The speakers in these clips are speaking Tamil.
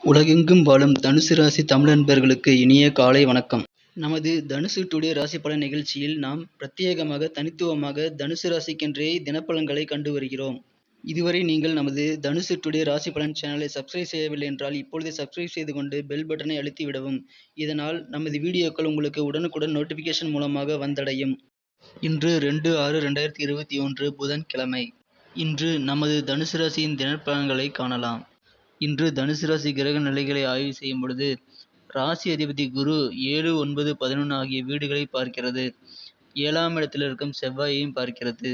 உலகெங்கும் வாழும் தனுசு ராசி தமிழ் நண்பர்களுக்கு இனிய காலை வணக்கம். நமது தனுசு டுடே ராசி பலன் நிகழ்ச்சியில் நாம் பிரத்யேகமாக தனித்துவமாக தனுசு ராசிக்கென்றே தினப்பலன்களை கண்டு வருகிறோம். இதுவரை நீங்கள் நமது தனுசு டுடே ராசி பலன் சேனலை சப்ஸ்கிரைப் செய்யவில்லை என்றால் இப்பொழுதே சப்ஸ்கிரைப் செய்து கொண்டு பெல் பட்டனை அழுத்தி விடவும். இதனால் நமது வீடியோக்கள் உங்களுக்கு உடனுக்குடன் நோட்டிபிகேஷன் மூலமாக வந்தடையும். இன்று 2/6/2021 புதன்கிழமை. இன்று நமது தனுசு ராசியின் தினப்பலன்களை காணலாம். இன்று தனுசு ராசி கிரக நிலைகளை ஆய்வு செய்யும் பொழுது ராசி அதிபதி குரு 7, 9, 11 ஆகிய வீடுகளை பார்க்கிறது. 7ஆம் இடத்தில் இருக்கும் செவ்வாயையும் பார்க்கிறது.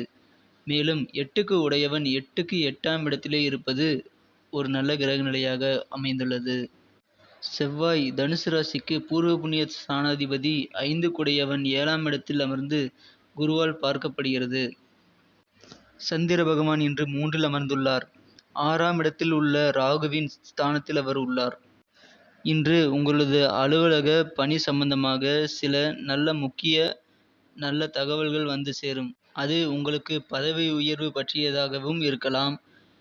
மேலும் 8க்கு உடையவன் 8க்கு 8ஆம் இடத்திலே இருப்பது ஒரு நல்ல கிரக நிலையாக அமைந்துள்ளது. செவ்வாய் தனுசு ராசிக்கு பூர்வ புண்ணிய ஸ்தானாதிபதி 5க்கு உடையவன் 7ஆம் இடத்தில் அமர்ந்து குருவால் பார்க்கப்படுகிறது. சந்திர பகவான் இன்று 3ல் அமர்ந்துள்ளார். 6ஆம் இடத்தில் உள்ள ராகுவின் ஸ்தானத்தில் அவர் உள்ளார். இன்று உங்களது அலுவலக பணி சம்பந்தமாக சில முக்கிய நல்ல தகவல்கள் வந்து சேரும். அது உங்களுக்கு பதவி உயர்வு பற்றியதாகவும் இருக்கலாம்,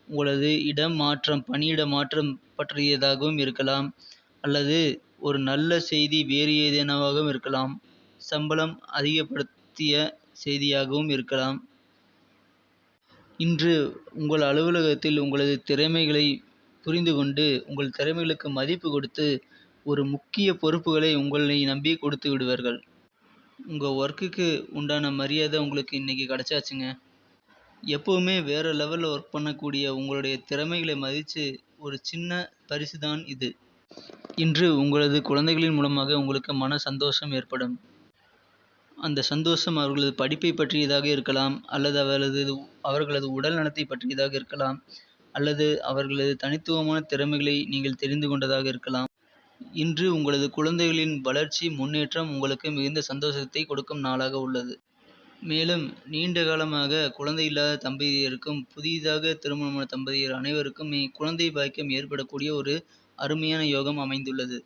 உங்களது இடம் மாற்றம் பணியிட மாற்றம் பற்றியதாகவும் இருக்கலாம், அல்லது ஒரு நல்ல செய்தி வேறு ஏதேனவாகவும் இருக்கலாம், சம்பளம் அதிகப்படுத்திய செய்தியாகவும் இருக்கலாம். இன்று உங்கள் அலுவலகத்தில் உங்களது திறமைகளை புரிந்து கொண்டு உங்கள் திறமைகளுக்கு மதிப்பு கொடுத்து ஒரு முக்கிய பொறுப்புகளை உங்களை நம்பி கொடுத்து விடுவார்கள். உங்கள் ஒர்க்குக்கு உண்டான மரியாதை உங்களுக்கு இன்னைக்கு கிடைச்சாச்சுங்க. எப்போவுமே வேறு லெவலில் ஒர்க் பண்ணக்கூடிய உங்களுடைய திறமைகளை மதித்து ஒரு சின்ன பரிசு தான் இது. இன்று உங்களது குழந்தைகளின் மூலமாக உங்களுக்கு மன சந்தோஷம் ஏற்படும். அந்த சந்தோஷம் அவர்களது படிப்பை பற்றியதாக இருக்கலாம், அல்லது அவர்களது உடல் நலத்தை பற்றியதாக இருக்கலாம், அல்லது அவர்களது தனித்துவமான திறமைகளை நீங்கள் தெரிந்து கொண்டதாக இருக்கலாம். இன்று உங்களது குழந்தைகளின் வளர்ச்சி முன்னேற்றம் உங்களுக்கு மிகுந்த சந்தோஷத்தை கொடுக்கும் நாளாக உள்ளது. மேலும் நீண்ட காலமாக குழந்தை இல்லாத தம்பதியருக்கும் புதிதாக திருமணமான தம்பதியர் அனைவருக்கும் குழந்தை பாக்கியம் ஏற்படக்கூடிய ஒரு அருமையான யோகம் அமைந்துள்ளது.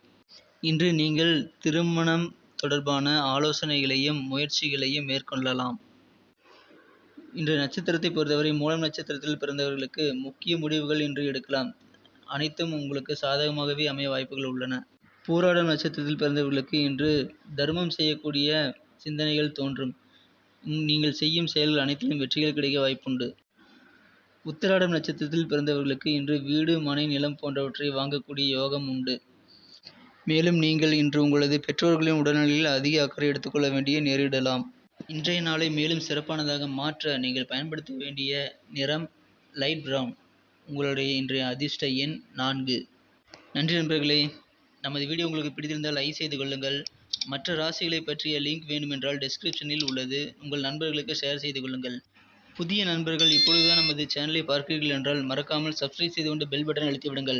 இன்று நீங்கள் திருமணம் தொடர்பான ஆலோசனைகளையும் முயற்சிகளையும் மேற்கொள்ளலாம். இன்று நட்சத்திரத்தை பொறுத்தவரை மூலம் நட்சத்திரத்தில் பிறந்தவர்களுக்கு முக்கிய முடிவுகள் இன்று எடுக்கலாம். அனைத்தும் உங்களுக்கு சாதகமாகவே அமைய வாய்ப்புகள் உள்ளன. பூராடம் நட்சத்திரத்தில் பிறந்தவர்களுக்கு இன்று தர்மம் செய்யக்கூடிய சிந்தனைகள் தோன்றும். நீங்கள் செய்யும் செயல்கள் அனைத்திலும் வெற்றிகள் கிடைக்க வாய்ப்புண்டு. உத்திராடம் நட்சத்திரத்தில் பிறந்தவர்களுக்கு இன்று வீடு, மனை, நிலம் போன்றவற்றை வாங்கக்கூடிய யோகம் உண்டு. மேலும் நீங்கள் இன்று உங்களது பெற்றோர்களின் உடல்நிலையில் அதிக அக்கறை எடுத்துக்கொள்ள வேண்டிய நேரிடலாம். இன்றைய நாளை மேலும் சிறப்பானதாக மாற்ற நீங்கள் பயன்படுத்த வேண்டிய நிறம் லைட் பிரவுன். உங்களுடைய இன்றைய அதிர்ஷ்ட எண் 4. நன்றி நண்பர்களே. நமது வீடியோ உங்களுக்கு பிடித்திருந்தால் லைக் செய்து கொள்ளுங்கள். மற்ற ராசிகளை பற்றிய லிங்க் வேண்டுமென்றால் டிஸ்கிரிப்ஷனில் உள்ளது. உங்கள் நண்பர்களுக்கு ஷேர் செய்து கொள்ளுங்கள். புதிய நண்பர்கள் இப்பொழுதுதான் நமது சேனலை பார்க்கிறீர்கள் என்றால் மறக்காமல் சப்ஸ்கிரைப் செய்து கொண்டு பெல் பட்டன் அழுத்தி விடுங்கள்.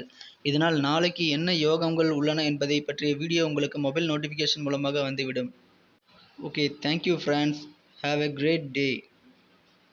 இதனால் நாளைக்கு என்ன யோகங்கள் உள்ளன என்பதை பற்றிய வீடியோ உங்களுக்கு மொபைல் நோட்டிஃபிகேஷன் மூலமாக வந்துவிடும். Okay, thank you friends. Have a great day.